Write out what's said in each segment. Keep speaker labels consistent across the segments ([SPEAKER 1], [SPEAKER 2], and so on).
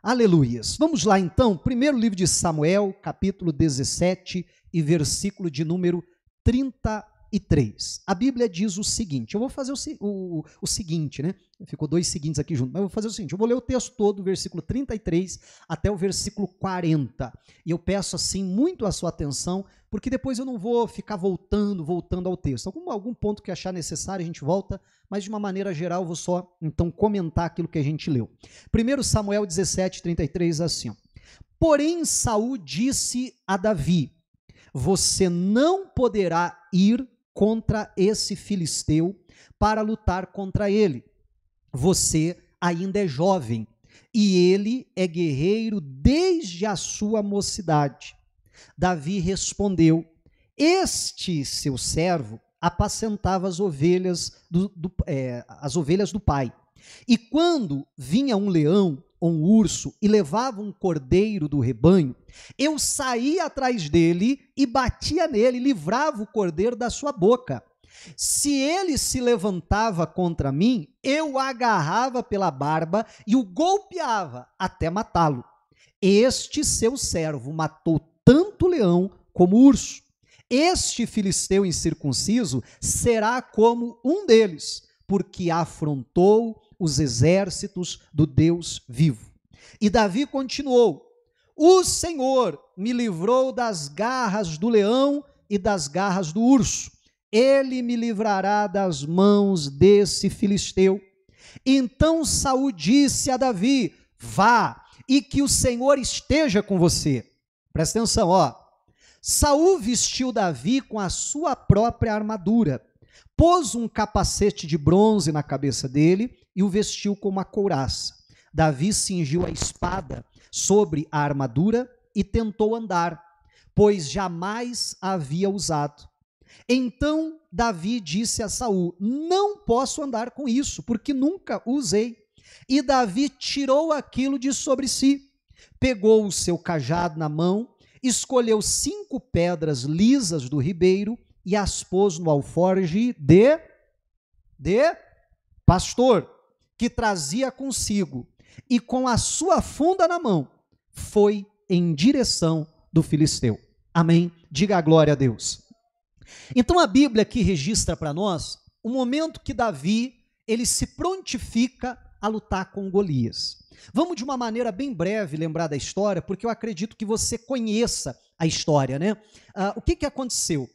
[SPEAKER 1] Aleluias. Vamos lá então, primeiro livro de Samuel, capítulo 17 e versículo de número 33. A Bíblia diz o seguinte, eu vou fazer o seguinte, né? Ficou dois seguintes aqui juntos, mas eu vou fazer o seguinte, eu vou ler o texto todo, do versículo 33 até o versículo 40. E eu peço assim muito a sua atenção, porque depois eu não vou ficar voltando ao texto. Algum ponto que achar necessário a gente volta, mas de uma maneira geral eu vou só então comentar aquilo que a gente leu. 1 Samuel 17, 33, assim, ó. Porém Saul disse a Davi, você não poderá ir contra esse filisteu para lutar contra ele. Você ainda é jovem e ele é guerreiro desde a sua mocidade. Davi respondeu, este seu servo apacentava as ovelhas do pai. E quando vinha um leão ou um urso e levava um cordeiro do rebanho, eu saía atrás dele e batia nele, livrava o cordeiro da sua boca. Se ele se levantava contra mim, eu o agarrava pela barba e o golpeava até matá-lo. Este seu servo matou tanto o leão como o urso. Este filisteu incircunciso será como um deles, porque afrontou os exércitos do Deus vivo. E Davi continuou, o Senhor me livrou das garras do leão e das garras do urso. Ele me livrará das mãos desse filisteu. Então Saul disse a Davi, vá, e que o Senhor esteja com você. Presta atenção, ó. Saul vestiu Davi com a sua própria armadura, pôs um capacete de bronze na cabeça dele e o vestiu com uma couraça. Davi cingiu a espada sobre a armadura e tentou andar, pois jamais a havia usado. Então Davi disse a Saul, não posso andar com isso, porque nunca o usei. E Davi tirou aquilo de sobre si, pegou o seu cajado na mão, escolheu 5 pedras lisas do ribeiro e as pôs no alforje de pastor, que trazia consigo, e com a sua funda na mão, foi em direção do filisteu. Amém? Diga a glória a Deus. Então a Bíblia aqui registra para nós o momento que Davi, ele se prontifica a lutar com Golias. Vamos de uma maneira bem breve lembrar da história, porque eu acredito que você conheça a história, né? O que aconteceu?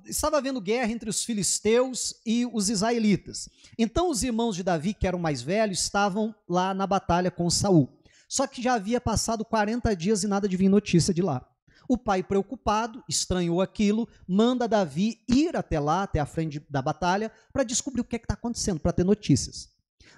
[SPEAKER 1] Estava havendo guerra entre os filisteus e os israelitas. Então os irmãos de Davi, que eram mais velhos, estavam lá na batalha com Saul. Só que já havia passado 40 dias e nada de vir notícia de lá. O pai, preocupado, estranhou aquilo, manda Davi ir até lá, até a frente da batalha, para descobrir o que está acontecendo, para ter notícias.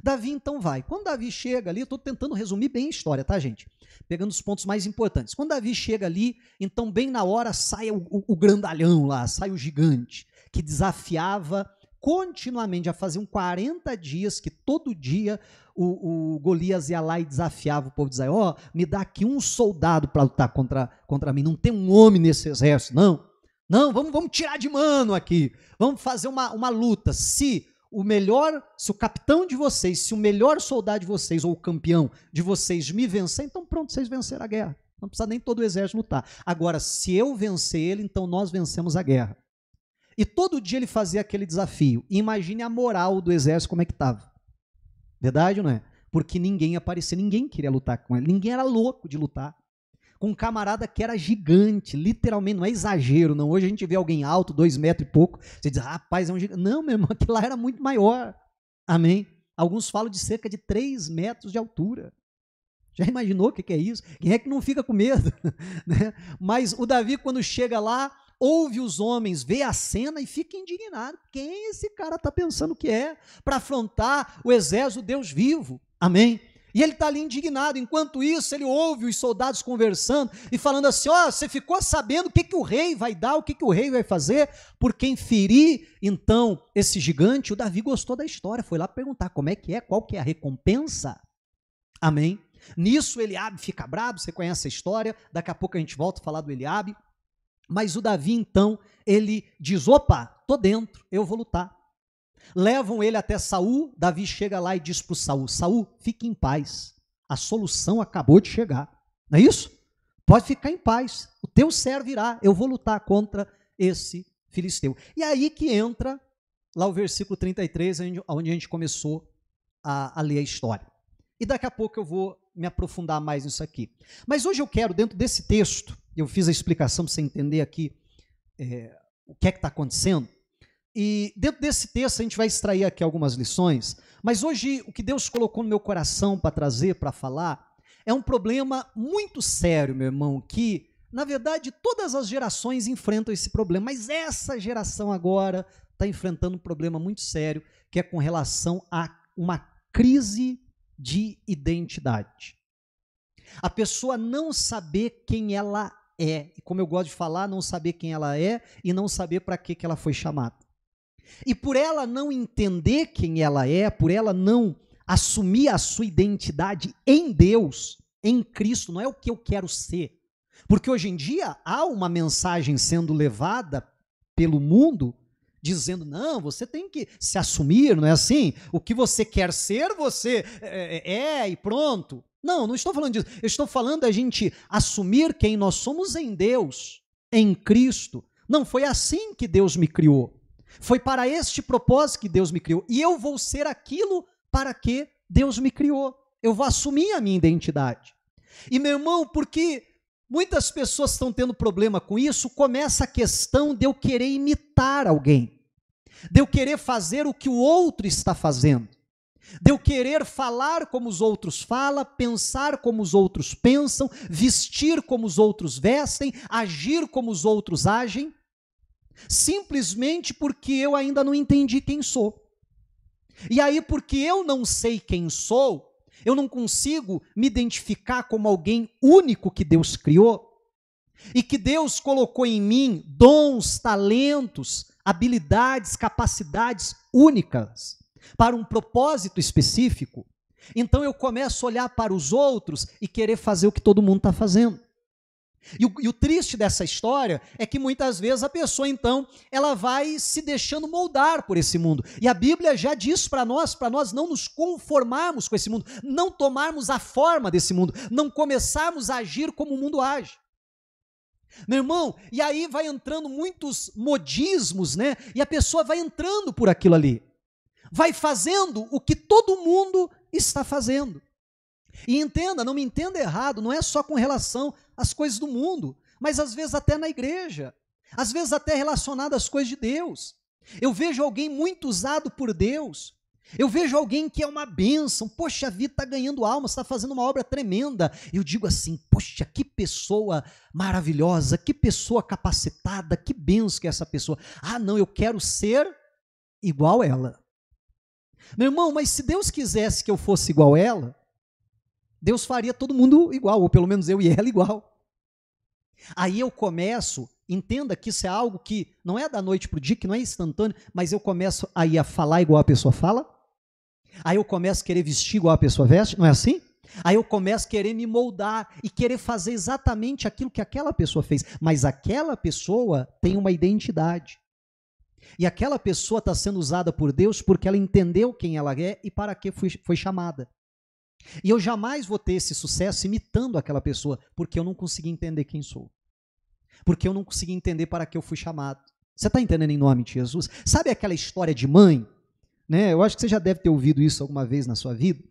[SPEAKER 1] Davi então vai. Quando Davi chega ali, eu estou tentando resumir bem a história, tá, gente? Pegando os pontos mais importantes. Quando Davi chega ali, então bem na hora sai o grandalhão lá, sai o gigante, que desafiava continuamente, já faziam 40 dias que todo dia o Golias ia lá e desafiava o povo de Israel, ó, me dá aqui um soldado para lutar contra mim, não tem um homem nesse exército, não, vamos tirar de mano aqui, vamos fazer uma luta, se o capitão de vocês, se o melhor soldado de vocês, ou o campeão de vocês me vencer, então pronto, vocês venceram a guerra, não precisa nem todo o exército lutar, agora se eu vencer ele, então nós vencemos a guerra. E todo dia ele fazia aquele desafio. E imagine a moral do exército como é que estava. Verdade ou não é? Porque ninguém aparecia, ninguém queria lutar com ele. Ninguém era louco de lutar. Com um camarada que era gigante, literalmente, não é exagero, não. Hoje a gente vê alguém alto, 2 metros e pouco, você diz, rapaz, é um gigante. Não, meu irmão, aquilo lá era muito maior. Amém? Alguns falam de cerca de 3 metros de altura. Já imaginou o que é isso? Quem é que não fica com medo? Mas o Davi, quando chega lá, ouve os homens, vê a cena e fica indignado. Quem esse cara está pensando que é para afrontar o exército do Deus vivo? Amém? E ele está ali indignado. Enquanto isso, ele ouve os soldados conversando e falando assim, ó, você ficou sabendo o que o rei vai dar, o que o rei vai fazer por quem ferir, então, esse gigante? O Davi gostou da história, foi lá perguntar como é que é, qual que é a recompensa? Amém? Nisso, Eliabe fica bravo, você conhece a história, daqui a pouco a gente volta a falar do Eliabe. Mas o Davi, então, ele diz, opa, tô dentro, eu vou lutar. Levam ele até Saul, Davi chega lá e diz para o Saul, fique em paz, a solução acabou de chegar. Não é isso? Pode ficar em paz. O teu servo irá. Eu vou lutar contra esse filisteu. E aí que entra lá o versículo 33, onde a gente começou a ler a história. E daqui a pouco eu vou me aprofundar mais nisso aqui. Mas hoje eu quero, dentro desse texto, eu fiz a explicação para você entender aqui o que é que está acontecendo. E dentro desse texto a gente vai extrair aqui algumas lições. Mas hoje o que Deus colocou no meu coração para trazer, para falar, é um problema muito sério, meu irmão, que, na verdade, todas as gerações enfrentam esse problema, mas essa geração agora está enfrentando um problema muito sério, que é com relação a uma crise de identidade. A pessoa não saber quem ela é, e como eu gosto de falar, não saber quem ela é e não saber para que ela foi chamada. E por ela não entender quem ela é, por ela não assumir a sua identidade em Deus, em Cristo, não é o que eu quero ser. Porque hoje em dia há uma mensagem sendo levada pelo mundo dizendo, não, você tem que se assumir, não é assim? O que você quer ser, você e pronto. Não, não estou falando disso. Eu estou falando da gente assumir quem nós somos em Deus, em Cristo. Não, foi assim que Deus me criou. Foi para este propósito que Deus me criou. E eu vou ser aquilo para que Deus me criou. Eu vou assumir a minha identidade. E, meu irmão, porque muitas pessoas estão tendo problema com isso, começa a questão de eu querer imitar alguém, de eu querer fazer o que o outro está fazendo, de eu querer falar como os outros falam, pensar como os outros pensam, vestir como os outros vestem, agir como os outros agem, simplesmente porque eu ainda não entendi quem sou. E aí, porque eu não sei quem sou, eu não consigo me identificar como alguém único que Deus criou, e que Deus colocou em mim dons, talentos, habilidades, capacidades únicas, para um propósito específico. Então eu começo a olhar para os outros e querer fazer o que todo mundo está fazendo. E o triste dessa história é que muitas vezes a pessoa, então, ela vai se deixando moldar por esse mundo. E a Bíblia já diz para nós não nos conformarmos com esse mundo, não tomarmos a forma desse mundo, não começarmos a agir como o mundo age. Meu irmão, e aí vai entrando muitos modismos, né? E a pessoa vai entrando por aquilo ali. Vai fazendo o que todo mundo está fazendo. E entenda, não me entenda errado, não é só com relação às coisas do mundo, mas às vezes até na igreja, às vezes até relacionado às coisas de Deus. Eu vejo alguém muito usado por Deus, eu vejo alguém que é uma bênção, poxa, a vida está ganhando alma, está fazendo uma obra tremenda. Eu digo assim, poxa, que pessoa maravilhosa, que pessoa capacitada, que bênção que é essa pessoa. Ah, não, eu quero ser igual ela. Meu irmão, mas se Deus quisesse que eu fosse igual ela, Deus faria todo mundo igual, ou pelo menos eu e ela igual. Aí eu começo, entenda que isso é algo que não é da noite para o dia, que não é instantâneo, mas eu começo aí a falar igual a pessoa fala, aí eu começo a querer vestir igual a pessoa veste, não é assim? Aí eu começo a querer me moldar e querer fazer exatamente aquilo que aquela pessoa fez, mas aquela pessoa tem uma identidade. E aquela pessoa está sendo usada por Deus porque ela entendeu quem ela é e para que foi chamada. E eu jamais vou ter esse sucesso imitando aquela pessoa, porque eu não consegui entender quem sou. Porque eu não consegui entender para que eu fui chamado. Você está entendendo em nome de Jesus? Sabe aquela história de mãe? Né? Eu acho que você já deve ter ouvido isso alguma vez na sua vida.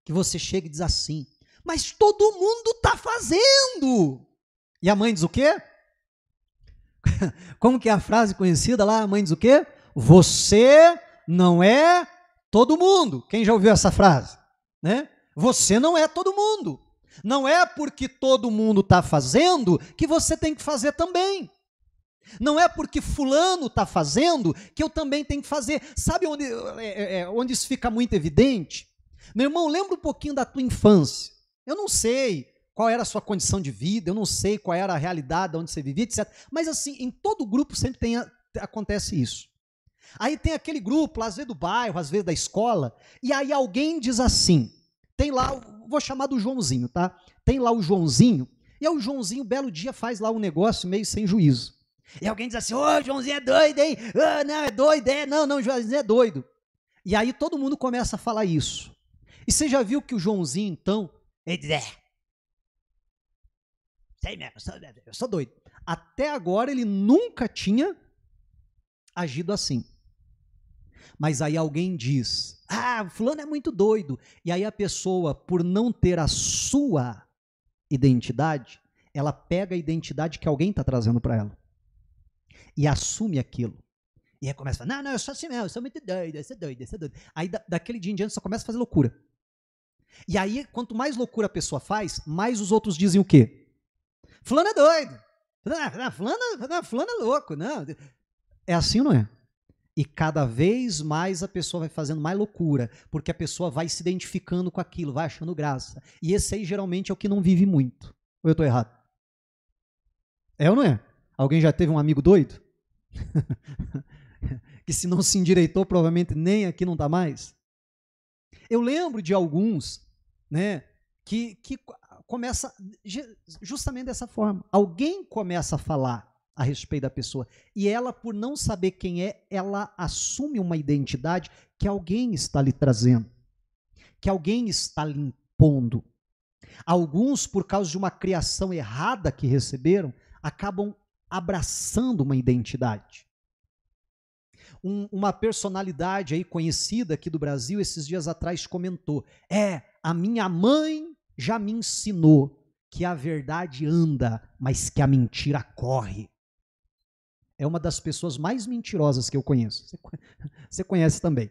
[SPEAKER 1] Que você chega e diz assim, mas todo mundo está fazendo. E a mãe diz o quê? Como que é a frase conhecida lá? A mãe diz o quê? Você não é todo mundo. Quem já ouviu essa frase? Né? Você não é todo mundo. Não é porque todo mundo está fazendo que você tem que fazer também. Não é porque fulano está fazendo que eu também tenho que fazer. Sabe onde isso fica muito evidente? Meu irmão, lembra um pouquinho da tua infância. Eu não sei qual era a sua condição de vida, eu não sei qual era a realidade onde você vivia, etc. Mas assim, em todo grupo sempre acontece isso. Aí tem aquele grupo, às vezes do bairro, às vezes da escola, e aí alguém diz assim, tem lá, vou chamar do Joãozinho, tá? Tem lá o Joãozinho, e aí o Joãozinho, belo dia, faz lá um negócio meio sem juízo. E alguém diz assim, ô, Joãozinho é doido, hein? Não, é doido, não, Joãozinho é doido. E aí todo mundo começa a falar isso. E você já viu que o Joãozinho, então, ele diz, sei mesmo, eu sou doido. Até agora ele nunca tinha agido assim. Mas aí alguém diz, fulano é muito doido. E aí a pessoa, por não ter a sua identidade, ela pega a identidade que alguém está trazendo para ela. E assume aquilo. E aí começa a falar, não, eu sou assim mesmo, eu sou muito doido, eu sou doido, eu sou doido. Aí daquele dia em diante só começa a fazer loucura. E aí, quanto mais loucura a pessoa faz, mais os outros dizem o quê? Fulano é doido. Fulano é louco. Não. É assim ou não é? E cada vez mais a pessoa vai fazendo mais loucura, porque a pessoa vai se identificando com aquilo, vai achando graça. E esse aí geralmente é o que não vive muito. Ou eu estou errado? É ou não é? Alguém já teve um amigo doido? Que se não se endireitou, provavelmente nem aqui não está mais. Eu lembro de alguns, né, que começa justamente dessa forma. Alguém começa a falar a respeito da pessoa e ela, por não saber quem é, ela assume uma identidade que alguém está lhe trazendo, que alguém está lhe impondo. Alguns, por causa de uma criação errada que receberam, acabam abraçando uma identidade. Uma personalidade aí conhecida aqui do Brasil, esses dias atrás comentou, a minha mãe já me ensinou que a verdade anda, mas que a mentira corre. É uma das pessoas mais mentirosas que eu conheço. Você conhece também.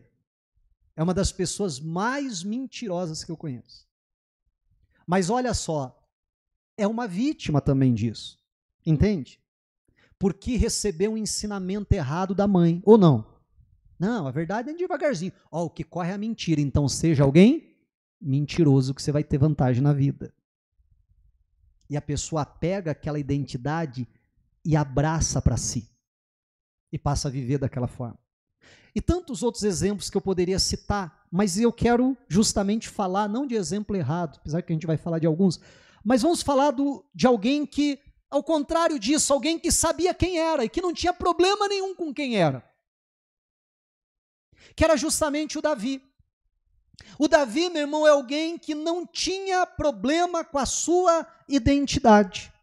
[SPEAKER 1] É uma das pessoas mais mentirosas que eu conheço. Mas olha só, é uma vítima também disso. Entende? Porque recebeu um ensinamento errado da mãe, ou não? Não, a verdade é devagarzinho. O que corre é a mentira, então seja alguém mentiroso que você vai ter vantagem na vida. E a pessoa pega aquela identidade e abraça para si. E passa a viver daquela forma. E tantos outros exemplos que eu poderia citar, mas eu quero justamente falar, não de exemplo errado, apesar que a gente vai falar de alguns, mas vamos falar de alguém que, ao contrário disso, alguém que sabia quem era e que não tinha problema nenhum com quem era. Que era justamente o Davi. O Davi, meu irmão, é alguém que não tinha problema com a sua identidade.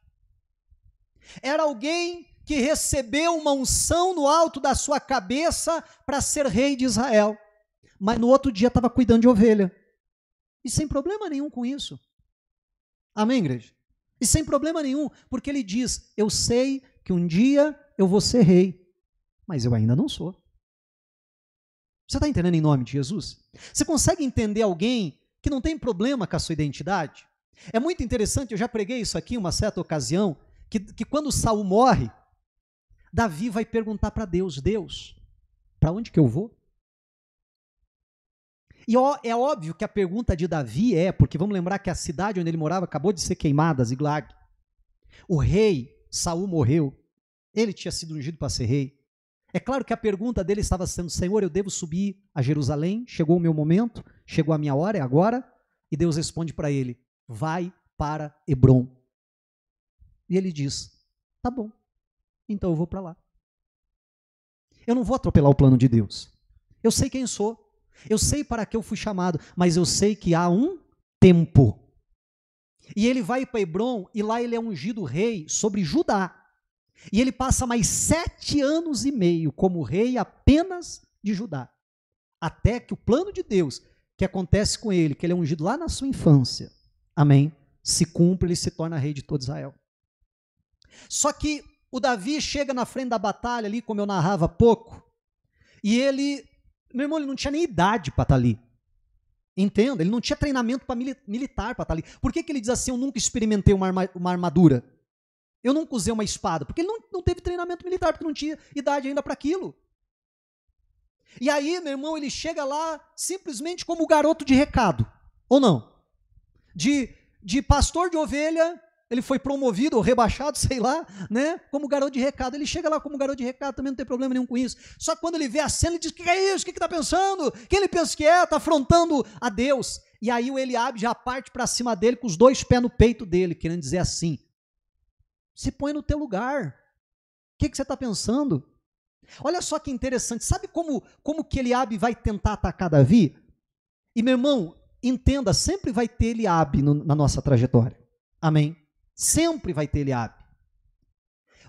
[SPEAKER 1] Era alguém que recebeu uma unção no alto da sua cabeça para ser rei de Israel. Mas no outro dia estava cuidando de ovelha. E sem problema nenhum com isso. Amém, igreja? E sem problema nenhum, porque ele diz, eu sei que um dia eu vou ser rei, mas eu ainda não sou. Você está entendendo em nome de Jesus? Você consegue entender alguém que não tem problema com a sua identidade? É muito interessante, eu já preguei isso aqui em uma certa ocasião, que quando Saul morre, Davi vai perguntar para Deus, para onde que eu vou? E é óbvio que a pergunta de Davi porque vamos lembrar que a cidade onde ele morava acabou de ser queimada, Ziglag. O rei, Saul, morreu. Ele tinha sido ungido para ser rei. É claro que a pergunta dele estava sendo, Senhor, eu devo subir a Jerusalém? Chegou o meu momento? Chegou a minha hora? É agora? E Deus responde para ele, vai para Hebrom. E ele diz, tá bom, então eu vou para lá. Eu não vou atropelar o plano de Deus. Eu sei quem sou. Eu sei para que eu fui chamado, mas eu sei que há um tempo. E ele vai para Hebrom e lá ele é ungido rei sobre Judá. E ele passa mais 7 anos e meio como rei apenas de Judá. Até que o plano de Deus, que acontece com ele, que ele é ungido lá na sua infância, amém, se cumpre, ele se torna rei de todo Israel. Só que o Davi chega na frente da batalha ali, como eu narrava há pouco, e ele, meu irmão, ele não tinha nem idade para estar ali. Entenda, ele não tinha treinamento militar para estar ali. Por que ele diz assim, eu nunca experimentei uma armadura? Eu nunca usei uma espada? Porque ele não teve treinamento militar, porque não tinha idade ainda para aquilo. E aí, meu irmão, ele chega lá simplesmente como garoto de recado, ou não? De pastor de ovelha, ele foi promovido ou rebaixado, sei lá, né? Como garoto de recado. Ele chega lá como garoto de recado, também não tem problema nenhum com isso. Só que quando ele vê a cena, ele diz, o que é isso? O que está pensando? Quem ele pensa que é? Está afrontando a Deus. E aí o Eliabe já parte para cima dele com os 2 pés no peito dele, querendo dizer assim, se põe no teu lugar. O que você está pensando? Olha só que interessante. Sabe como que Eliabe vai tentar atacar Davi? E, meu irmão, entenda, sempre vai ter Eliabe na nossa trajetória. Amém? Sempre vai ter Eliabe.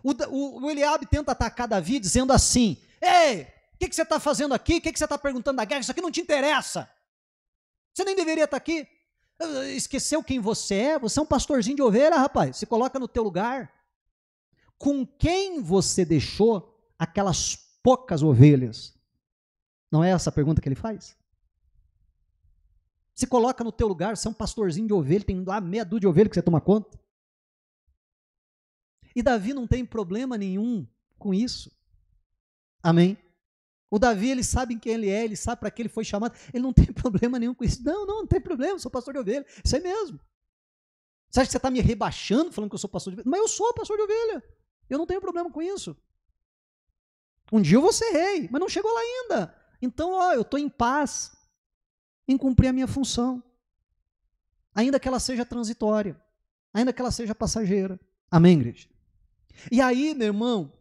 [SPEAKER 1] O Eliabe tenta atacar Davi dizendo assim: ei, o que você está fazendo aqui? O que você está perguntando da guerra? Isso aqui não te interessa. Você nem deveria estar aqui. Esqueceu quem você é? Você é um pastorzinho de ovelha, rapaz. Se coloca no teu lugar. Com quem você deixou aquelas poucas ovelhas? Não é essa a pergunta que ele faz? Se coloca no teu lugar, você é um pastorzinho de ovelha, tem lá meia dúzia de ovelha que você toma conta. E Davi não tem problema nenhum com isso. Amém? O Davi, ele sabe quem ele é, ele sabe para que ele foi chamado, ele não tem problema nenhum com isso. Não tem problema, eu sou pastor de ovelha, isso aí mesmo. Você acha que você está me rebaixando falando que eu sou pastor de ovelha? Mas eu sou pastor de ovelha, eu não tenho problema com isso. Um dia eu vou ser rei, mas não chegou lá ainda. Então, eu estou em paz em cumprir a minha função, ainda que ela seja transitória, ainda que ela seja passageira. Amém, igreja? E aí, meu irmão,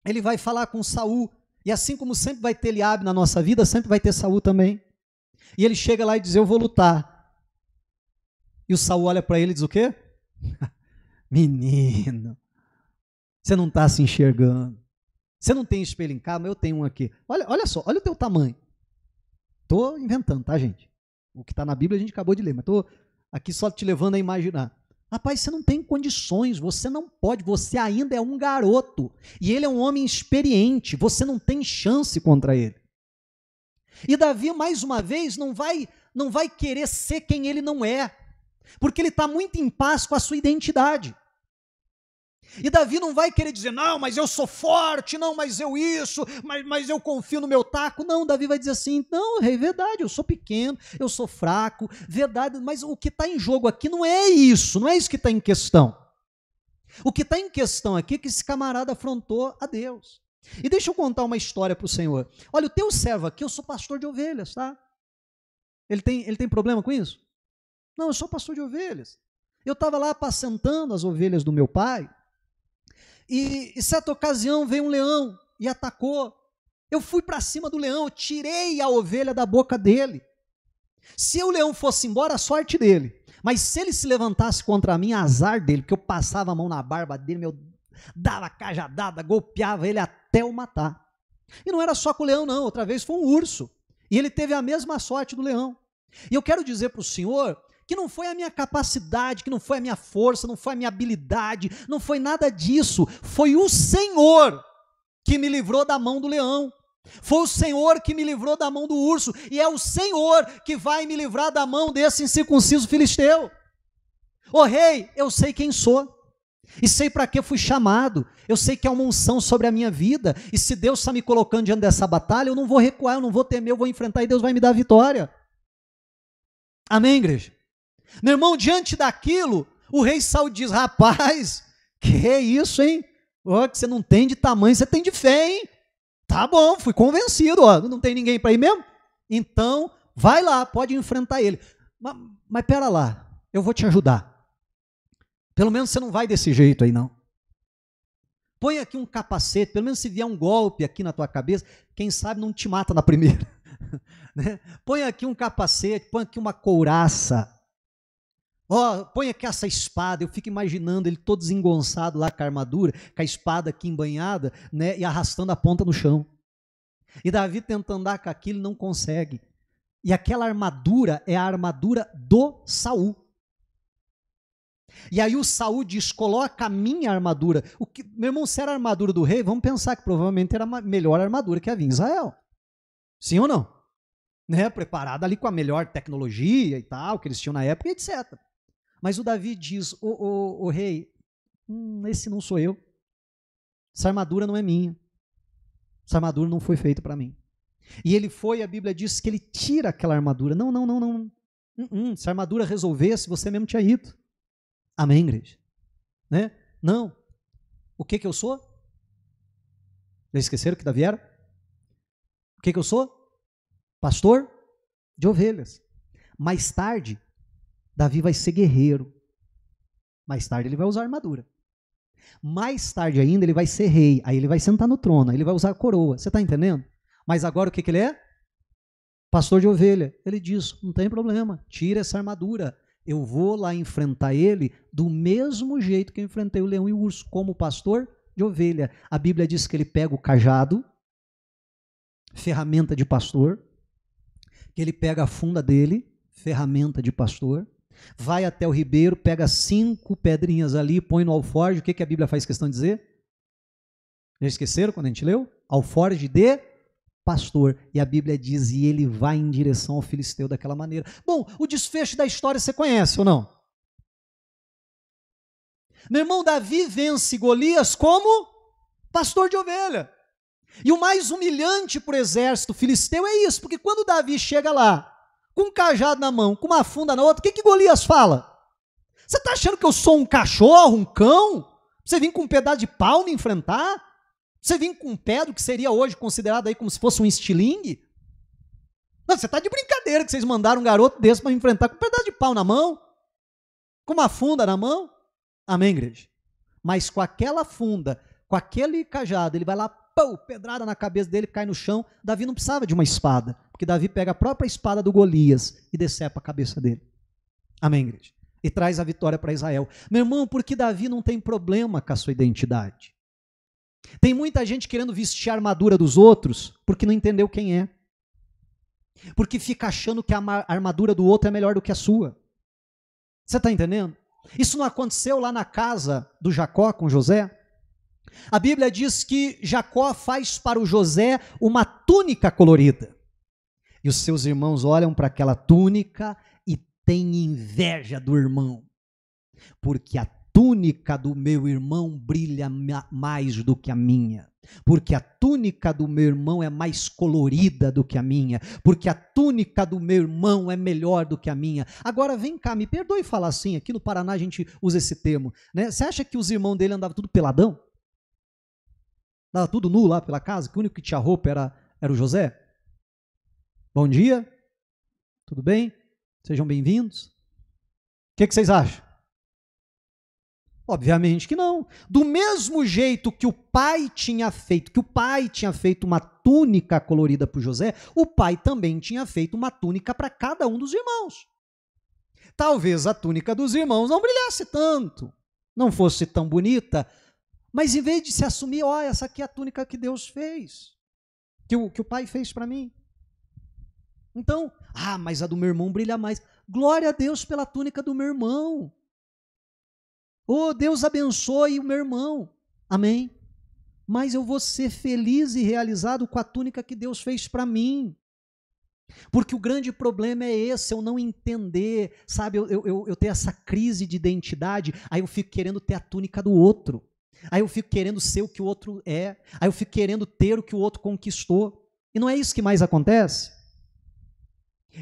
[SPEAKER 1] ele vai falar com Saul, e assim como sempre vai ter Eliabe na nossa vida, sempre vai ter Saul também. E ele chega lá e diz: eu vou lutar. E o Saul olha para ele e diz o quê? Menino, você não está se enxergando. Você não tem espelho em casa, mas eu tenho um aqui. Olha só, olha o teu tamanho. Estou inventando, tá, gente? O que está na Bíblia a gente acabou de ler, mas estou aqui só te levando a imaginar. Rapaz, você não tem condições, você não pode, você ainda é um garoto. E ele é um homem experiente, você não tem chance contra ele. E Davi, mais uma vez, não vai querer ser quem ele não é, porque ele está muito em paz com a sua identidade. E Davi não vai querer dizer: não, mas eu sou forte, não, mas eu isso, mas eu confio no meu taco. Não, Davi vai dizer assim: não, é verdade, eu sou pequeno, eu sou fraco, verdade, mas o que está em jogo aqui não é isso que está em questão. O que está em questão aqui é que esse camarada afrontou a Deus. E deixa eu contar uma história para o Senhor. Olha, o teu servo aqui, eu sou pastor de ovelhas, tá? Ele tem problema com isso? Não, eu sou pastor de ovelhas. Eu estava lá apacentando as ovelhas do meu pai, e em certa ocasião veio um leão e atacou. Eu fui para cima do leão, eu tirei a ovelha da boca dele. Se o leão fosse embora, a sorte dele. Mas se ele se levantasse contra mim, azar dele, porque eu passava a mão na barba dele, eu dava cajadada, golpeava ele até o matar. E não era só com o leão, não. Outra vez foi um urso. E ele teve a mesma sorte do leão. E eu quero dizer para o Senhor que não foi a minha capacidade, que não foi a minha força, não foi a minha habilidade, não foi nada disso. Foi o Senhor que me livrou da mão do leão. Foi o Senhor que me livrou da mão do urso. E é o Senhor que vai me livrar da mão desse incircunciso filisteu. Ô rei, eu sei quem sou. E sei para que fui chamado. Eu sei que há uma unção sobre a minha vida. E se Deus está me colocando diante dessa batalha, eu não vou recuar, eu não vou temer, eu vou enfrentar e Deus vai me dar a vitória. Amém, igreja? Meu irmão, diante daquilo, o rei Saul diz: rapaz, que é isso, hein? Oh, que você não tem de tamanho, você tem de fé, hein? Tá bom, fui convencido, ó, não tem ninguém para ir mesmo? Então, vai lá, pode enfrentar ele. Mas pera lá, eu vou te ajudar. Pelo menos você não vai desse jeito aí, não. Põe aqui um capacete, pelo menos se vier um golpe aqui na tua cabeça, quem sabe não te mata na primeira. Né? Põe aqui um capacete, põe aqui uma couraça. Põe aqui essa espada. Eu fico imaginando ele todo desengonçado lá com a armadura, com a espada aqui embanhada, né, e arrastando a ponta no chão. E Davi tentando andar com aquilo, não consegue. E aquela armadura é a armadura do Saul. E aí o Saul diz: coloca a minha armadura. Meu irmão, se era a armadura do rei, vamos pensar que provavelmente era a melhor armadura que havia em Israel. Sim ou não? Né? Preparada ali com a melhor tecnologia e tal, que eles tinham na época, etc. Mas o Davi diz: o rei, esse não sou eu. Essa armadura não é minha. Essa armadura não foi feita para mim. E ele foi, a Bíblia diz que ele tira aquela armadura. Não. Se a armadura resolvesse, você mesmo tinha ido. Amém, igreja? Né? Não. O que eu sou? Já esqueceram que Davi era? O que eu sou? Pastor de ovelhas. Mais tarde, Davi vai ser guerreiro. Mais tarde ele vai usar armadura. Mais tarde ainda ele vai ser rei. Aí ele vai sentar no trono, aí ele vai usar a coroa. Você está entendendo? Mas agora o que ele é? pastor de ovelha. Ele diz, não tem problema, tira essa armadura. Eu vou lá enfrentar ele do mesmo jeito que eu enfrentei o leão e o urso, como pastor de ovelha. A Bíblia diz que ele pega o cajado, ferramenta de pastor, que ele pega a funda dele, ferramenta de pastor, vai até o ribeiro, pega 5 pedrinhas ali, põe no alforje. O que a Bíblia faz questão de dizer? Já esqueceram quando a gente leu? Alforje de pastor. E a Bíblia diz, e ele vai em direção ao filisteu daquela maneira. Bom, o desfecho da história você conhece ou não? Meu irmão, Davi vence Golias como pastor de ovelha. E o mais humilhante para o exército filisteu é isso, porque quando Davi chega lá, com um cajado na mão, com uma funda na outra, o que Golias fala? Você está achando que eu sou um cachorro, um cão? Você vem com um pedaço de pau me enfrentar? Você vem com um pedro que seria hoje considerado aí como se fosse um estilingue? Não, você está de brincadeira que vocês mandaram um garoto desse para me enfrentar com um pedaço de pau na mão? Com uma funda na mão? Amém, igreja? Mas com aquela funda, com aquele cajado, ele vai lá, pô, pedrada na cabeça dele, cai no chão. Davi não precisava de uma espada, porque Davi pega a própria espada do Golias e decepa a cabeça dele. Amém, igreja? E traz a vitória para Israel. Meu irmão, porque Davi não tem problema com a sua identidade. Tem muita gente querendo vestir a armadura dos outros porque não entendeu quem é. Porque fica achando que a armadura do outro é melhor do que a sua. Você está entendendo? Isso não aconteceu lá na casa do Jacó com José? A Bíblia diz que Jacó faz para o José uma túnica colorida. E os seus irmãos olham para aquela túnica e têm inveja do irmão. Porque a túnica do meu irmão brilha mais do que a minha. Porque a túnica do meu irmão é mais colorida do que a minha. Porque a túnica do meu irmão é melhor do que a minha. Agora vem cá, me perdoe falar assim, aqui no Paraná a gente usa esse termo, né? Você acha que os irmãos dele andavam tudo peladão? Andava tudo nu lá pela casa, que o único que tinha roupa era o José? Bom dia, tudo bem? Sejam bem-vindos. O que vocês acham? Obviamente que não. Do mesmo jeito que o pai tinha feito uma túnica colorida para o José, o pai também tinha feito uma túnica para cada um dos irmãos. Talvez a túnica dos irmãos não brilhasse tanto, não fosse tão bonita, mas em vez de se assumir, ó, essa aqui é a túnica que Deus fez, que o pai fez para mim. Então, mas a do meu irmão brilha mais. Glória a Deus pela túnica do meu irmão. Oh, Deus abençoe o meu irmão. Amém? Mas eu vou ser feliz e realizado com a túnica que Deus fez para mim. Porque o grande problema é esse, eu não entender, sabe, eu ter essa crise de identidade, aí eu fico querendo ter a túnica do outro. Aí eu fico querendo ser o que o outro é. Aí eu fico querendo ter o que o outro conquistou. E não é isso que mais acontece?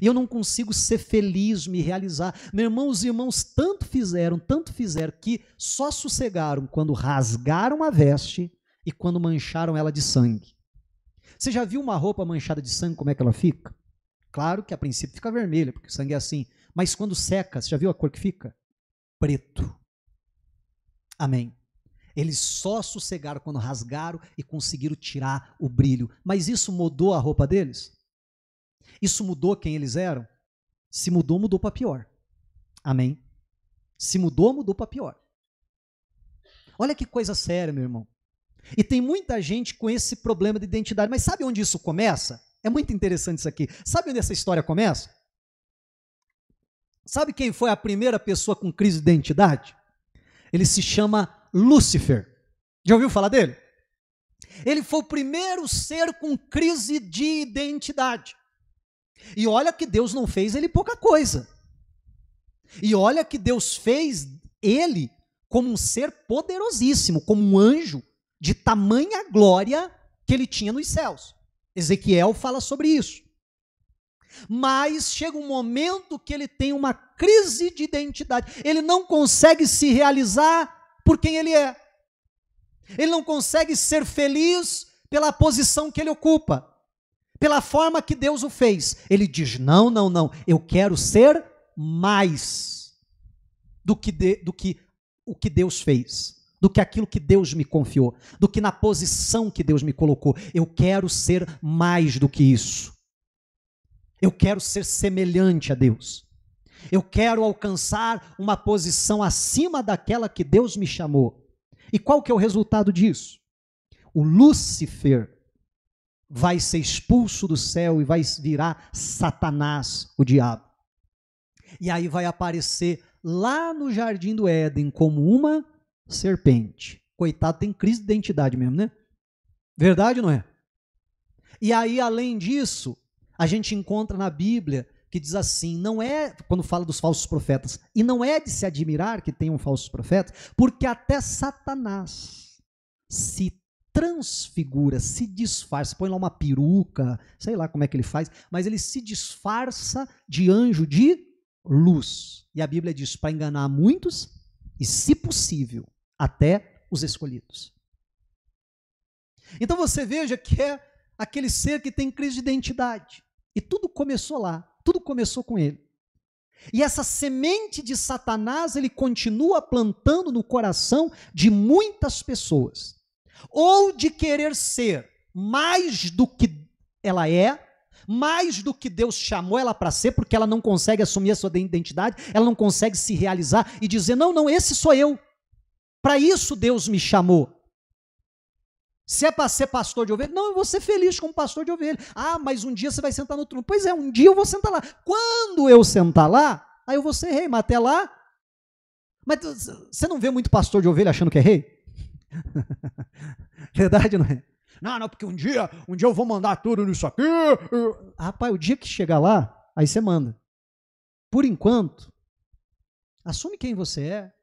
[SPEAKER 1] E eu não consigo ser feliz, me realizar. Meu irmão, os irmãos tanto fizeram, que só sossegaram quando rasgaram a veste e quando mancharam ela de sangue. Você já viu uma roupa manchada de sangue, como é que ela fica? Claro que a princípio fica vermelha, porque o sangue é assim. Mas quando seca, você já viu a cor que fica? Preto. Amém. Eles só sossegaram quando rasgaram e conseguiram tirar o brilho. Mas isso mudou a roupa deles? Isso mudou quem eles eram? Se mudou, mudou para pior. Amém? Se mudou, mudou para pior. Olha que coisa séria, meu irmão. E tem muita gente com esse problema de identidade. Mas sabe onde isso começa? É muito interessante isso aqui. Sabe onde essa história começa? Sabe quem foi a primeira pessoa com crise de identidade? Ele se chama Lúcifer. Já ouviu falar dele? Ele foi o primeiro ser com crise de identidade. E olha que Deus não fez ele pouca coisa. E olha que Deus fez ele como um ser poderosíssimo, como um anjo de tamanha glória que ele tinha nos céus. Ezequiel fala sobre isso. Mas chega um momento que ele tem uma crise de identidade. Ele não consegue se realizar por quem ele é. Ele não consegue ser feliz pela posição que ele ocupa, pela forma que Deus o fez. Ele diz, não, eu quero ser mais do que o que Deus fez, do que aquilo que Deus me confiou, do que na posição que Deus me colocou. Eu quero ser mais do que isso. Eu quero ser semelhante a Deus. Eu quero alcançar uma posição acima daquela que Deus me chamou. E qual que é o resultado disso? O Lúcifer vai ser expulso do céu e vai virar Satanás, o diabo. E aí vai aparecer lá no Jardim do Éden como uma serpente. Coitado, tem crise de identidade mesmo, né? Verdade ou não é? E aí, além disso, a gente encontra na Bíblia que diz assim, não é, quando fala dos falsos profetas, e não é de se admirar que tenham falsos profetas, porque até Satanás se transfigura, se disfarça, põe lá uma peruca, sei lá como é que ele faz, mas ele se disfarça de anjo de luz. E a Bíblia diz para enganar muitos e, se possível, até os escolhidos. Então você veja que é aquele ser que tem crise de identidade. E tudo começou lá, tudo começou com ele. E essa semente de Satanás, ele continua plantando no coração de muitas pessoas. Ou de querer ser mais do que ela é, mais do que Deus chamou ela para ser, porque ela não consegue assumir a sua identidade, ela não consegue se realizar e dizer, não, esse sou eu. Para isso Deus me chamou. Se é para ser pastor de ovelha, não, eu vou ser feliz como pastor de ovelha. Ah, mas um dia você vai sentar no trono. Pois é, um dia eu vou sentar lá. Quando eu sentar lá, aí eu vou ser rei, mas até lá... Mas você não vê muito pastor de ovelha achando que é rei? Verdade, não é? Não, porque um dia eu vou mandar tudo nisso aqui. Rapaz, o dia que chegar lá, aí você manda. Por enquanto, assume quem você é.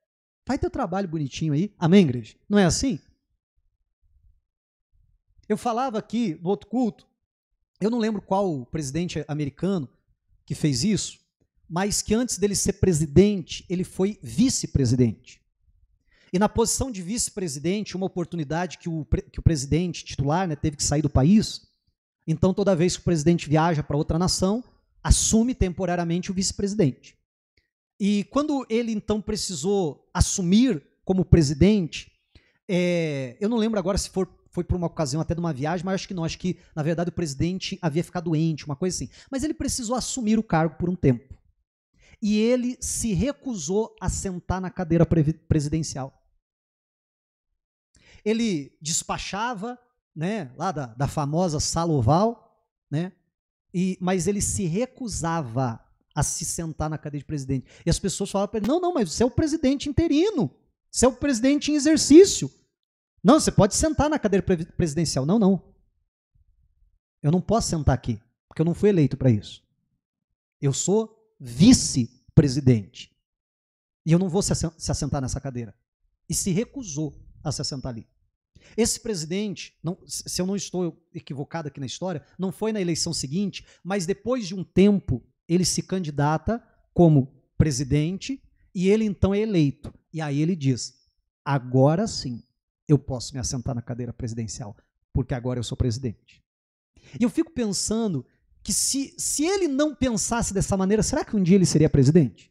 [SPEAKER 1] Faz teu trabalho bonitinho aí. Amém, igreja? Não é assim? Eu falava aqui no outro culto, eu não lembro qual presidente americano que fez isso, mas que antes dele ser presidente, ele foi vice-presidente. E na posição de vice-presidente, uma oportunidade que o presidente titular, né, teve que sair do país, então toda vez que o presidente viaja para outra nação, assume temporariamente o vice-presidente. E quando ele então precisou assumir como presidente, eu não lembro agora se foi por uma ocasião até de uma viagem, mas acho que não, acho que na verdade o presidente havia ficado doente, uma coisa assim. Mas ele precisou assumir o cargo por um tempo. E ele se recusou a sentar na cadeira presidencial. Ele despachava, né, lá da famosa sala oval, né, mas ele se recusava a se sentar na cadeira de presidente. E as pessoas falavam para ele, não, mas você é o presidente interino, você é o presidente em exercício. Não, você pode sentar na cadeira presidencial. Não. Eu não posso sentar aqui, porque eu não fui eleito para isso. Eu sou vice-presidente. E eu não vou se assentar nessa cadeira. E se recusou a se assentar ali. Esse presidente, se eu não estou equivocado aqui na história, não foi na eleição seguinte, mas depois de um tempo, ele se candidata como presidente e ele então é eleito. E aí ele diz, agora sim, eu posso me assentar na cadeira presidencial, porque agora eu sou presidente. E eu fico pensando que se ele não pensasse dessa maneira, será que um dia ele seria presidente?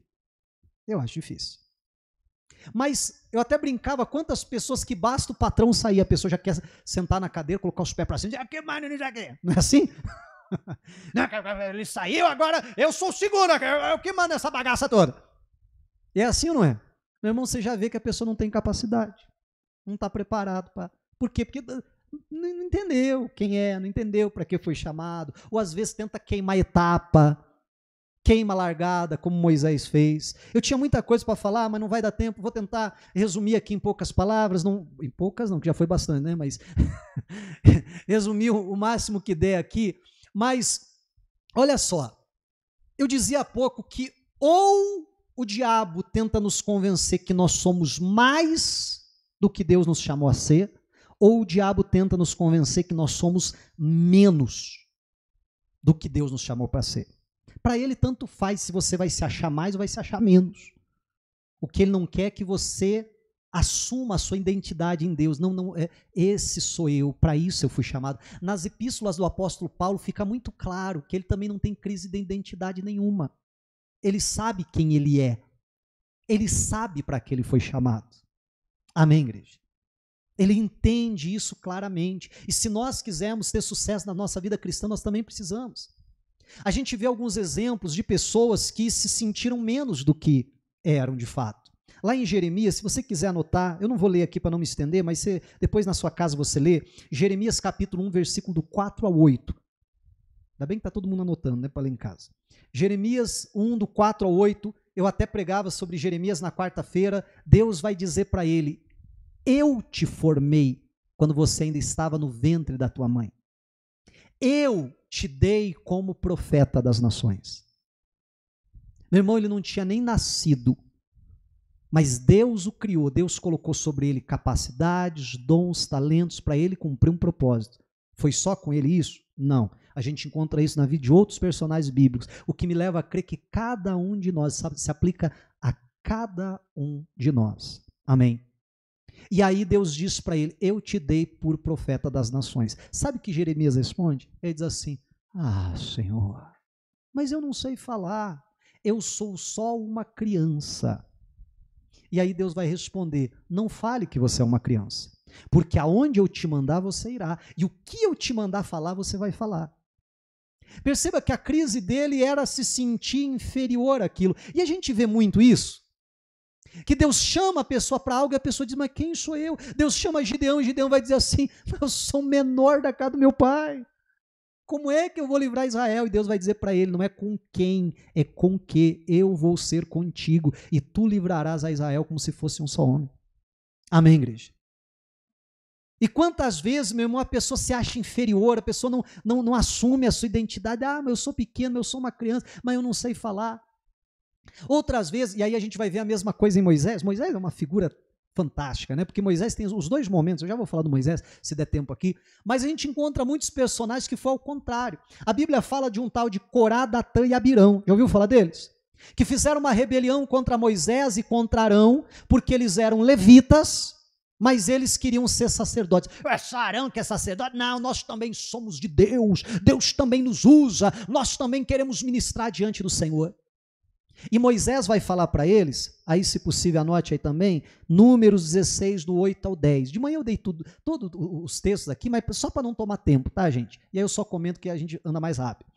[SPEAKER 1] Eu acho difícil. Mas eu até brincava quantas pessoas que basta o patrão sair, a pessoa já quer sentar na cadeira, colocar os pés para cima, aqui, mano, não é assim? Ele saiu, agora eu sou o segundo, eu que mando essa bagaça toda. E é assim ou não é? Meu irmão, você já vê que a pessoa não tem capacidade. Não está preparado para... Por quê? Porque não entendeu quem é, não entendeu para que foi chamado, ou às vezes tenta queimar etapa, queima a largada, como Moisés fez. Eu tinha muita coisa para falar, mas não vai dar tempo, vou tentar resumir aqui em poucas palavras, em poucas não, que já foi bastante, né? Mas resumir o máximo que der aqui. Mas, olha só, eu dizia há pouco que ou o diabo tenta nos convencer que nós somos mais do que Deus nos chamou a ser, ou o diabo tenta nos convencer que nós somos menos do que Deus nos chamou para ser. Para ele tanto faz se você vai se achar mais ou vai se achar menos. O que ele não quer é que você assuma a sua identidade em Deus. Não, esse sou eu, para isso eu fui chamado. Nas epístolas do apóstolo Paulo fica muito claro que ele também não tem crise de identidade nenhuma. Ele sabe quem ele é. Ele sabe para que ele foi chamado. Amém, igreja? Ele entende isso claramente. E se nós quisermos ter sucesso na nossa vida cristã, nós também precisamos. A gente vê alguns exemplos de pessoas que se sentiram menos do que eram de fato. Lá em Jeremias, se você quiser anotar, eu não vou ler aqui para não me estender, mas depois na sua casa você lê, Jeremias capítulo 1, versículo do 4 ao 8. Ainda bem que está todo mundo anotando, né, para ler em casa. Jeremias 1, do 4 ao 8, eu até pregava sobre Jeremias na quarta-feira, Deus vai dizer para ele, eu te formei quando você ainda estava no ventre da tua mãe. Eu te dei como profeta das nações. Meu irmão, ele não tinha nem nascido, mas Deus o criou, Deus colocou sobre ele capacidades, dons, talentos, para ele cumprir um propósito. Foi só com ele isso? Não. A gente encontra isso na vida de outros personagens bíblicos, o que me leva a crer que cada um de nós, sabe, se aplica a cada um de nós. Amém. E aí Deus diz para ele, eu te dei por profeta das nações. Sabe o que Jeremias responde? Ele diz assim, Senhor, mas eu não sei falar, eu sou só uma criança. E aí Deus vai responder, não fale que você é uma criança, porque aonde eu te mandar você irá, e o que eu te mandar falar você vai falar. Perceba que a crise dele era se sentir inferior àquilo, e a gente vê muito isso, que Deus chama a pessoa para algo e a pessoa diz, mas quem sou eu? Deus chama Gideão, e Gideão vai dizer assim, eu sou o menor da casa do meu pai, como é que eu vou livrar Israel? E Deus vai dizer para ele, não é com quem, é com que eu vou ser contigo, e tu livrarás a Israel como se fosse um só homem. Amém, igreja? E quantas vezes, meu irmão, a pessoa se acha inferior, a pessoa não assume a sua identidade, mas eu sou pequeno, eu sou uma criança, mas eu não sei falar. Outras vezes, e aí a gente vai ver a mesma coisa em Moisés. Moisés é uma figura fantástica, né? Porque Moisés tem os dois momentos, eu já vou falar do Moisés, se der tempo aqui, mas a gente encontra muitos personagens que foi ao contrário. A Bíblia fala de um tal de Corá, Datã e Abirão, já ouviu falar deles? Que fizeram uma rebelião contra Moisés e contra Arão, porque eles eram levitas, mas eles queriam ser sacerdotes. Esse Arão que é sacerdote? Não, nós também somos de Deus, Deus também nos usa, nós também queremos ministrar diante do Senhor. E Moisés vai falar para eles, aí se possível anote aí também, Números 16, do 8 ao 10. De manhã eu dei todos os textos aqui, mas só para não tomar tempo, tá, gente? E aí eu só comento que a gente anda mais rápido.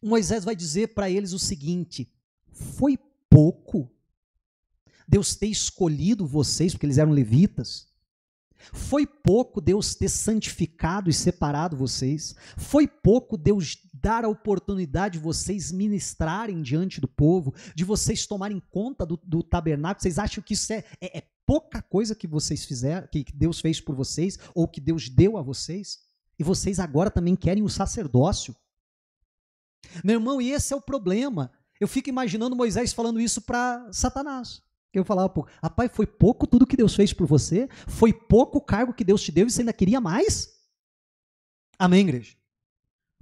[SPEAKER 1] Moisés vai dizer para eles o seguinte, foi pouco Deus ter escolhido vocês, porque eles eram levitas? Foi pouco Deus ter santificado e separado vocês? Foi pouco Deus dar a oportunidade de vocês ministrarem diante do povo, de vocês tomarem conta do tabernáculo? Vocês acham que isso é pouca coisa que vocês fizeram, que Deus fez por vocês, ou que Deus deu a vocês? E vocês agora também querem o sacerdócio? Meu irmão, e esse é o problema. Eu fico imaginando Moisés falando isso para Satanás. Eu falava, pô, rapaz, foi pouco tudo que Deus fez por você? Foi pouco o cargo que Deus te deu e você ainda queria mais? Amém, igreja?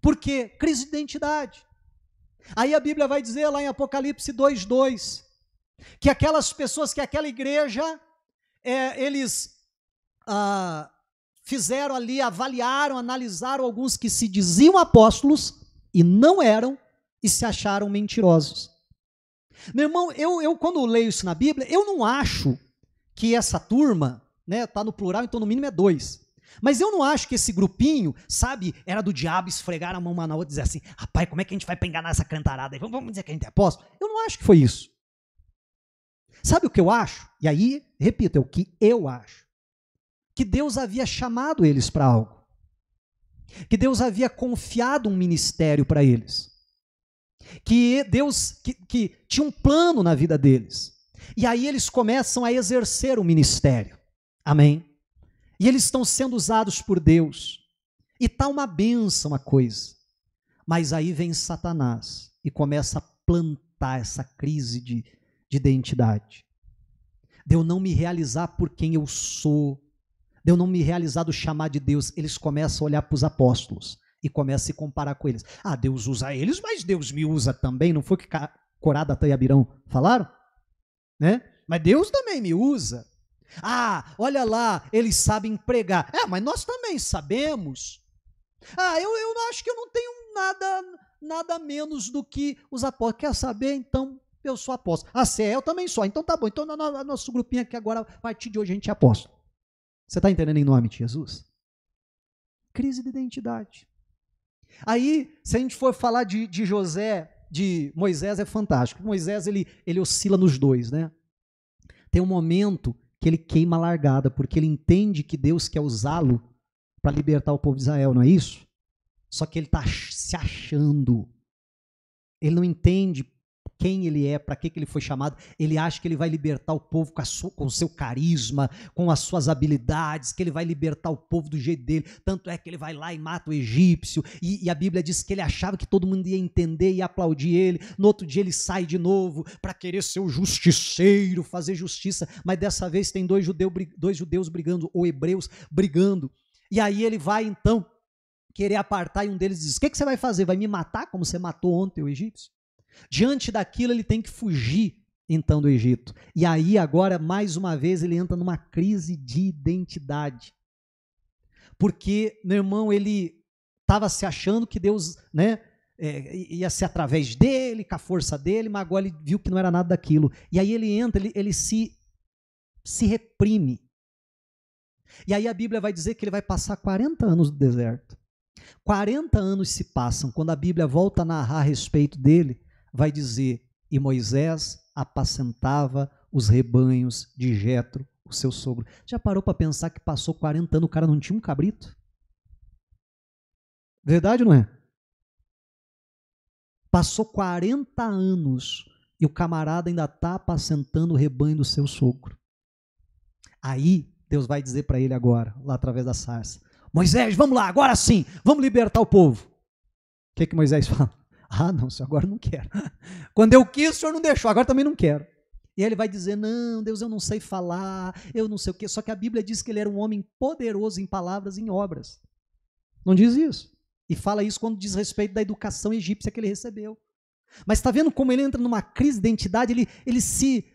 [SPEAKER 1] Por quê? Crise de identidade. Aí a Bíblia vai dizer lá em Apocalipse 2:2, que aquelas pessoas, que aquela igreja, eles fizeram ali, avaliaram, analisaram alguns que se diziam apóstolos e não eram e se acharam mentirosos. Meu irmão, eu quando leio isso na Bíblia, eu não acho que essa turma, né, tá no plural, então no mínimo é 2. Mas eu não acho que esse grupinho, sabe, era do diabo esfregar a mão uma na outra e dizer assim, rapaz, como é que a gente vai enganar essa cantarada aí? Vamos dizer que a gente é apóstolo? Eu não acho que foi isso. Sabe o que eu acho? E aí, repito, é o que eu acho. Que Deus havia chamado eles para algo. Que Deus havia confiado um ministério para eles. Que Deus que tinha um plano na vida deles. E aí eles começam a exercer o ministério. Amém? E eles estão sendo usados por Deus. E está uma bênção a coisa. Mas aí vem Satanás e começa a plantar essa crise de identidade. De eu não me realizar por quem eu sou. De eu não me realizar do chamado de Deus. Eles começam a olhar para os apóstolos. E começa a se comparar com eles. Deus usa eles, mas Deus me usa também. Não foi o que Corá, Datã e Abirão falaram? Né? Mas Deus também me usa. Olha lá, eles sabem pregar. Mas nós também sabemos. Eu acho que eu não tenho nada menos do que os apóstolos. Quer saber? Então, eu sou apóstolo. Eu também sou. Então tá bom. Então, nosso grupinho aqui agora, a partir de hoje, a gente é apóstolo. Você está entendendo em nome de Jesus? Crise de identidade. Aí, se a gente for falar de José, de Moisés, é fantástico. Moisés, ele oscila nos dois, né? Tem um momento que ele queima a largada, porque ele entende que Deus quer usá-lo para libertar o povo de Israel, não é isso? Só que ele está se achando. Ele não entende quem ele é, para que ele foi chamado. Ele acha que ele vai libertar o povo com o seu carisma, com as suas habilidades, que ele vai libertar o povo do jeito dele. Tanto é que ele vai lá e mata o egípcio, e a Bíblia diz que ele achava que todo mundo ia entender e aplaudir ele. No outro dia ele sai de novo para querer ser o justiceiro, fazer justiça, mas dessa vez tem dois judeus brigando, ou hebreus brigando. E aí ele vai então querer apartar, e um deles diz: o que você vai fazer? Vai me matar como você matou ontem o egípcio? Diante daquilo, ele tem que fugir, então, do Egito. E aí, agora, mais uma vez, ele entra numa crise de identidade. Porque, meu irmão, ele estava se achando que Deus, né, ia ser através dele, com a força dele, mas agora ele viu que não era nada daquilo. E aí ele entra, ele se reprime. E aí a Bíblia vai dizer que ele vai passar 40 anos no deserto. 40 anos se passam. Quando a Bíblia volta a narrar a respeito dele, vai dizer: e Moisés apacentava os rebanhos de Jetro, o seu sogro. Já parou para pensar que passou 40 anos, o cara não tinha um cabrito? Verdade ou não é? Passou 40 anos e o camarada ainda está apacentando o rebanho do seu sogro. Aí Deus vai dizer para ele agora, lá através da sarça: Moisés, vamos lá, agora sim, vamos libertar o povo. O que Moisés fala? Ah, não, senhor, agora não quero. Quando eu quis, o senhor não deixou, agora também não quero. E aí ele vai dizer: não, Deus, eu não sei falar, eu não sei o quê. Só que a Bíblia diz que ele era um homem poderoso em palavras e em obras. Não diz isso? E fala isso quando diz respeito da educação egípcia que ele recebeu. Mas está vendo como ele entra numa crise de identidade, ele se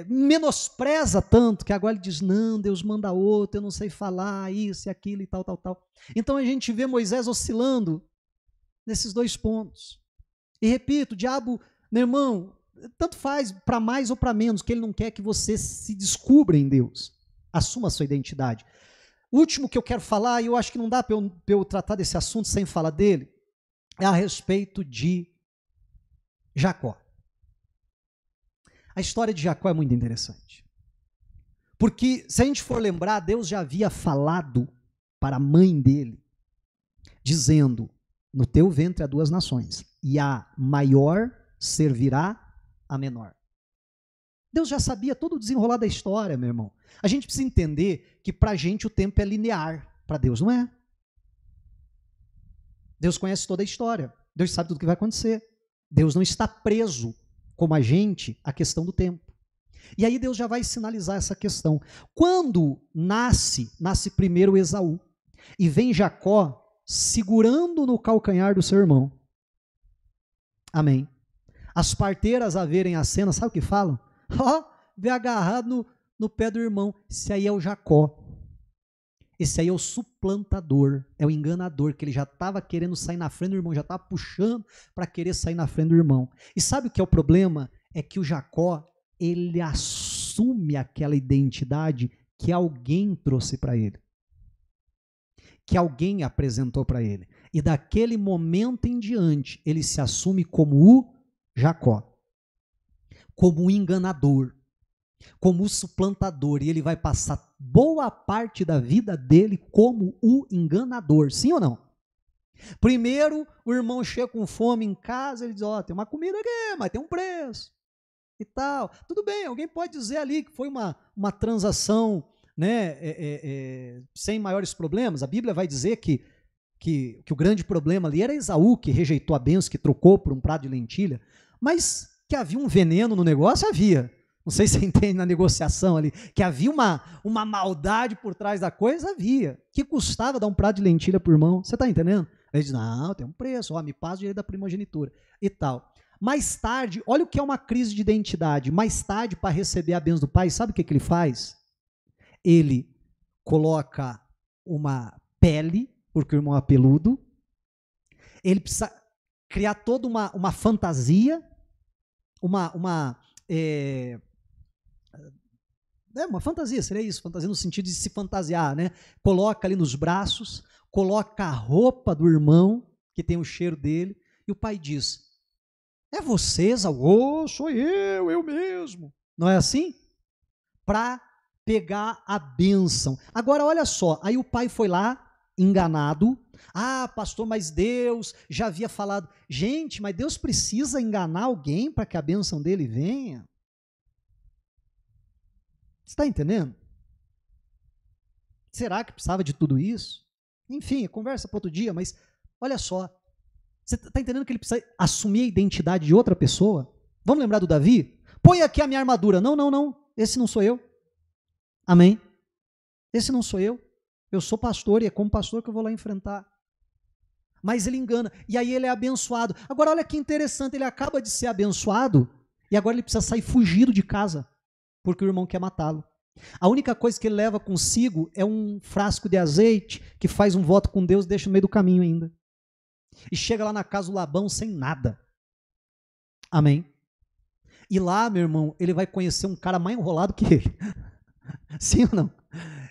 [SPEAKER 1] menospreza tanto, que agora ele diz: não, Deus manda outro, eu não sei falar isso e aquilo e tal, tal, tal. Então a gente vê Moisés oscilando nesses dois pontos. E repito, o diabo, meu irmão, tanto faz para mais ou para menos, que ele não quer que você se descubra em Deus. Assuma a sua identidade. O último que eu quero falar, e eu acho que não dá para eu tratar desse assunto sem falar dele, é a respeito de Jacó. A história de Jacó é muito interessante. Porque, se a gente for lembrar, Deus já havia falado para a mãe dele, dizendo: no teu ventre há duas nações, e a maior servirá a menor. Deus já sabia todo o desenrolar da história, meu irmão. A gente precisa entender que para a gente o tempo é linear, para Deus não é. Deus conhece toda a história, Deus sabe tudo o que vai acontecer. Deus não está preso, como a gente, à questão do tempo. E aí Deus já vai sinalizar essa questão. Quando nasce primeiro Esaú, e vem Jacó segurando no calcanhar do seu irmão. Amém. As parteiras a verem a cena, sabe o que falam? Vê agarrado no pé do irmão. Esse aí é o Jacó. Esse aí é o suplantador, é o enganador, que ele já estava querendo sair na frente do irmão, já estava puxando para querer sair na frente do irmão. E sabe o que é o problema? É que o Jacó, ele assume aquela identidade que alguém trouxe para ele, que alguém apresentou para ele. E daquele momento em diante, ele se assume como o Jacó, como o enganador, como o suplantador, e ele vai passar boa parte da vida dele como o enganador, sim ou não? Primeiro, o irmão chega com fome em casa, ele diz: tem uma comida aqui, mas tem um preço, e tal. Tudo bem, alguém pode dizer ali que foi uma transação, né, sem maiores problemas. A Bíblia vai dizer que o grande problema ali era Esaú, que rejeitou a bênção, que trocou por um prato de lentilha, mas que havia um veneno no negócio, havia. Não sei se você entende na negociação ali, que havia uma maldade por trás da coisa, havia. Que custava dar um prato de lentilha por irmão? Você está entendendo? Ele diz: não, tem um preço, me passa o direito da primogenitura e tal. Mais tarde, olha o que é uma crise de identidade. Mais tarde, para receber a bênção do pai, sabe o que ele faz? Ele coloca uma pele, porque o irmão é peludo. Ele precisa criar toda uma fantasia, uma fantasia, seria isso, fantasia no sentido de se fantasiar, né? Coloca ali nos braços, coloca a roupa do irmão, que tem o cheiro dele, e o pai diz: é você, Esaú? Sou eu mesmo. Não é assim? Para pegar a bênção. Agora, olha só, aí o pai foi lá, enganado. Ah, pastor, mas Deus já havia falado. Gente, mas Deus precisa enganar alguém para que a bênção dele venha? Você está entendendo? Será que precisava de tudo isso? Enfim, conversa para outro dia, mas olha só. Você está entendendo que ele precisa assumir a identidade de outra pessoa? Vamos lembrar do Davi? Põe aqui a minha armadura. Não, não, não. Esse não sou eu. Amém? Esse não sou eu. Eu sou pastor e é como pastor que eu vou lá enfrentar. Mas ele engana. E aí ele é abençoado. Agora olha que interessante. Ele acaba de ser abençoado e agora ele precisa sair fugido de casa porque o irmão quer matá-lo. A única coisa que ele leva consigo é um frasco de azeite que faz um voto com Deus e deixa no meio do caminho ainda. E chega lá na casa do Labão sem nada. Amém? E lá, meu irmão, ele vai conhecer um cara mais enrolado que ele. Sim ou não?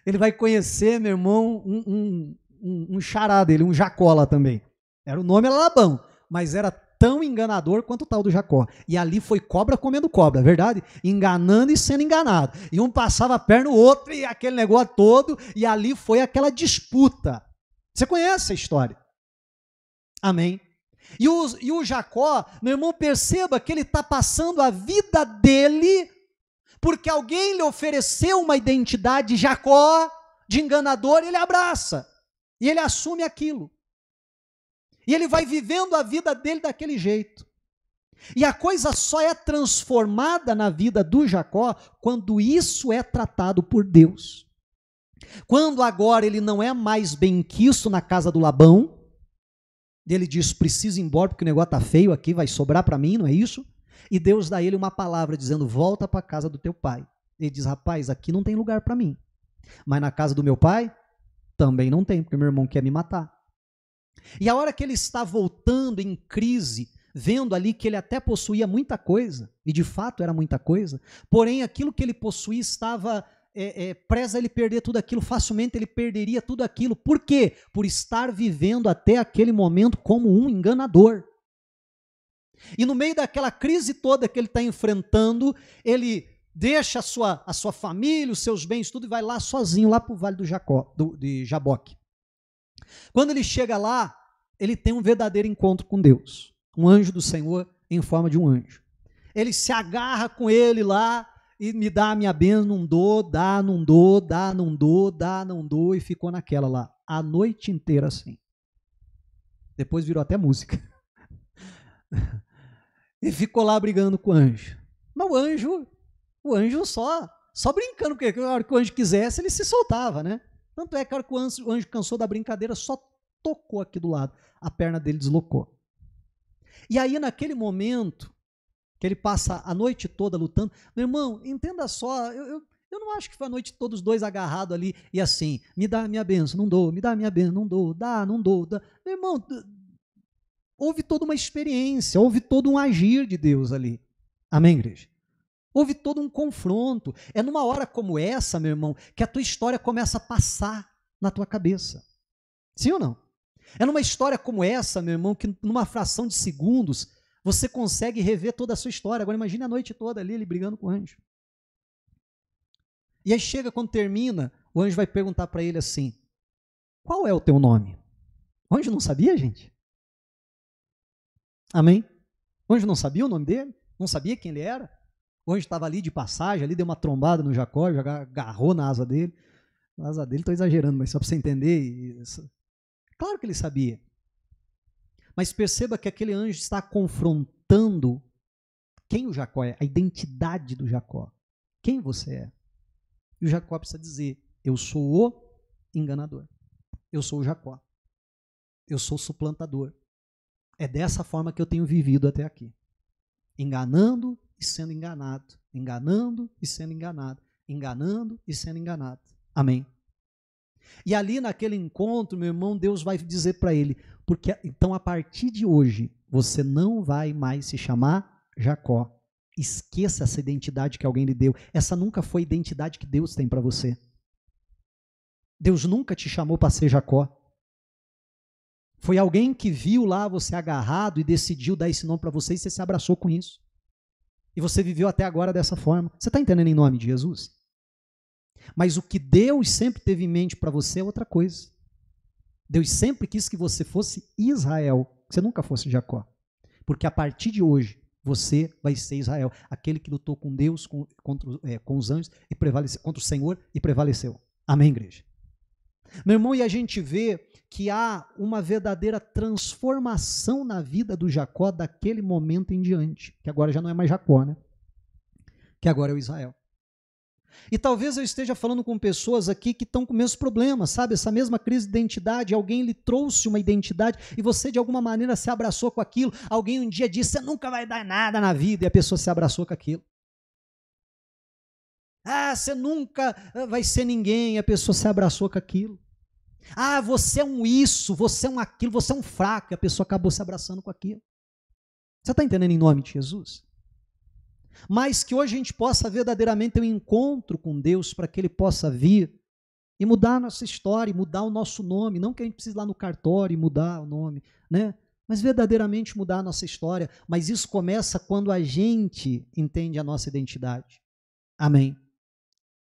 [SPEAKER 1] Ele vai conhecer, meu irmão, um xará dele, um Jacó lá também. O nome era Labão, mas era tão enganador quanto o tal do Jacó. E ali foi cobra comendo cobra, verdade? Enganando e sendo enganado. E um passava a perna no outro e aquele negócio todo, e ali foi aquela disputa. Você conhece a história? Amém? E o Jacó, meu irmão, perceba que ele está passando a vida dele porque alguém lhe ofereceu uma identidade Jacó, de enganador, e ele abraça. E ele assume aquilo. E ele vai vivendo a vida dele daquele jeito. E a coisa só é transformada na vida do Jacó quando isso é tratado por Deus. Quando agora ele não é mais benquisto na casa do Labão, ele diz: preciso ir embora porque o negócio está feio aqui, vai sobrar para mim, não é isso? E Deus dá a ele uma palavra dizendo: volta para a casa do teu pai. Ele diz: rapaz, aqui não tem lugar para mim. Mas na casa do meu pai, também não tem, porque meu irmão quer me matar. E a hora que ele está voltando em crise, vendo ali que ele até possuía muita coisa, e de fato era muita coisa, porém aquilo que ele possuía estava preza ele perder tudo aquilo, facilmente ele perderia tudo aquilo. Por quê? Por estar vivendo até aquele momento como um enganador. E no meio daquela crise toda que ele está enfrentando, ele deixa a sua família, os seus bens, tudo, e vai lá sozinho, lá para o vale de Jaboque. Quando ele chega lá, ele tem um verdadeiro encontro com Deus. Um anjo do Senhor em forma de um anjo. Ele se agarra com ele lá e me dá a minha bênção, não dou, dá, não dou, dá, não dou, dá, não dou, e ficou naquela lá, a noite inteira assim. Depois virou até música. E ficou lá brigando com o anjo. Mas o anjo só brincando, porque na hora que o anjo quisesse, ele se soltava, né? Tanto é que a hora que o anjo cansou da brincadeira, só tocou aqui do lado. A perna dele deslocou. E aí, naquele momento, que ele passa a noite toda lutando, meu irmão, entenda só, eu não acho que foi a noite toda os dois agarrados ali e assim, me dá a minha bênção, não dou, me dá a minha bênção, não dou, dá, não dou, dá. Meu irmão, houve toda uma experiência, houve todo um agir de Deus ali. Amém, igreja? Houve todo um confronto. É numa hora como essa, meu irmão, que a tua história começa a passar na tua cabeça. Sim ou não? É numa história como essa, meu irmão, que numa fração de segundos você consegue rever toda a sua história. Agora imagine a noite toda ali, ele brigando com o anjo. E aí chega, quando termina, o anjo vai perguntar para ele assim: qual é o teu nome? O anjo não sabia, gente? Amém? O anjo não sabia o nome dele? Não sabia quem ele era? O anjo estava ali de passagem, ali deu uma trombada no Jacó, agarrou na asa dele. Na asa dele, estou exagerando, mas só para você entender. Isso. Claro que ele sabia. Mas perceba que aquele anjo está confrontando quem o Jacó é, a identidade do Jacó. Quem você é? E o Jacó precisa dizer: eu sou o enganador. Eu sou o Jacó. Eu sou o suplantador. É dessa forma que eu tenho vivido até aqui. Enganando e sendo enganado. Enganando e sendo enganado. Enganando e sendo enganado. Amém. E ali naquele encontro, meu irmão, Deus vai dizer para ele: porque então a partir de hoje, você não vai mais se chamar Jacó. Esqueça essa identidade que alguém lhe deu. Essa nunca foi a identidade que Deus tem para você. Deus nunca te chamou para ser Jacó. Foi alguém que viu lá você agarrado e decidiu dar esse nome para você e você se abraçou com isso. E você viveu até agora dessa forma. Você está entendendo em nome de Jesus? Mas o que Deus sempre teve em mente para você é outra coisa. Deus sempre quis que você fosse Israel, que você nunca fosse Jacó. Porque a partir de hoje, você vai ser Israel, aquele que lutou com Deus, com os anjos, e prevaleceu, contra o Senhor e prevaleceu. Amém, igreja? Meu irmão, e a gente vê que há uma verdadeira transformação na vida do Jacó daquele momento em diante, que agora já não é mais Jacó, né? Que agora é o Israel. E talvez eu esteja falando com pessoas aqui que estão com os mesmos problemas, sabe? Essa mesma crise de identidade, alguém lhe trouxe uma identidade e você de alguma maneira se abraçou com aquilo. Alguém um dia disse, você nunca vai dar nada na vida, e a pessoa se abraçou com aquilo. Ah, você nunca vai ser ninguém, e a pessoa se abraçou com aquilo. Ah, você é um isso, você é um aquilo, você é um fraco, e a pessoa acabou se abraçando com aquilo. Você está entendendo em nome de Jesus? Mas que hoje a gente possa verdadeiramente ter um encontro com Deus para que Ele possa vir e mudar a nossa história, e mudar o nosso nome, não que a gente precise ir lá no cartório e mudar o nome, né? Mas verdadeiramente mudar a nossa história. Mas isso começa quando a gente entende a nossa identidade. Amém?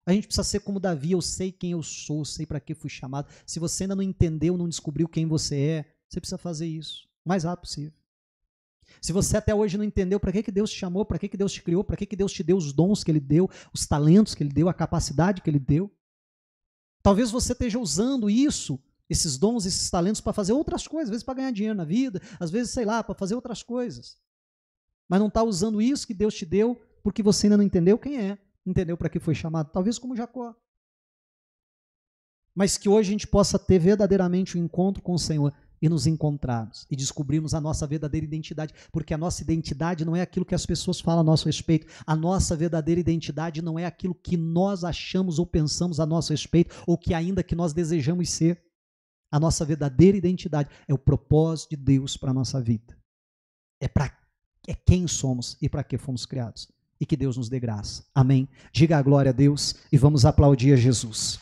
[SPEAKER 1] A gente precisa ser como Davi, eu sei quem eu sou, sei para que fui chamado. Se você ainda não entendeu, não descobriu quem você é, você precisa fazer isso o mais rápido possível. Se você até hoje não entendeu para que Deus te chamou, para que Deus te criou, para que Deus te deu os dons que Ele deu, os talentos que Ele deu, a capacidade que Ele deu, talvez você esteja usando isso, esses dons, esses talentos para fazer outras coisas, às vezes para ganhar dinheiro na vida, às vezes, sei lá, para fazer outras coisas. Mas não está usando isso que Deus te deu porque você ainda não entendeu quem é, entendeu para que foi chamado, talvez como Jacó. Mas que hoje a gente possa ter verdadeiramente um encontro com o Senhor e nos encontrarmos e descobrirmos a nossa verdadeira identidade, porque a nossa identidade não é aquilo que as pessoas falam a nosso respeito, a nossa verdadeira identidade não é aquilo que nós achamos ou pensamos a nosso respeito, ou que ainda que nós desejamos ser. A nossa verdadeira identidade é o propósito de Deus para a nossa vida, é quem somos e para que fomos criados, e que Deus nos dê graça, amém? Diga a glória a Deus e vamos aplaudir a Jesus.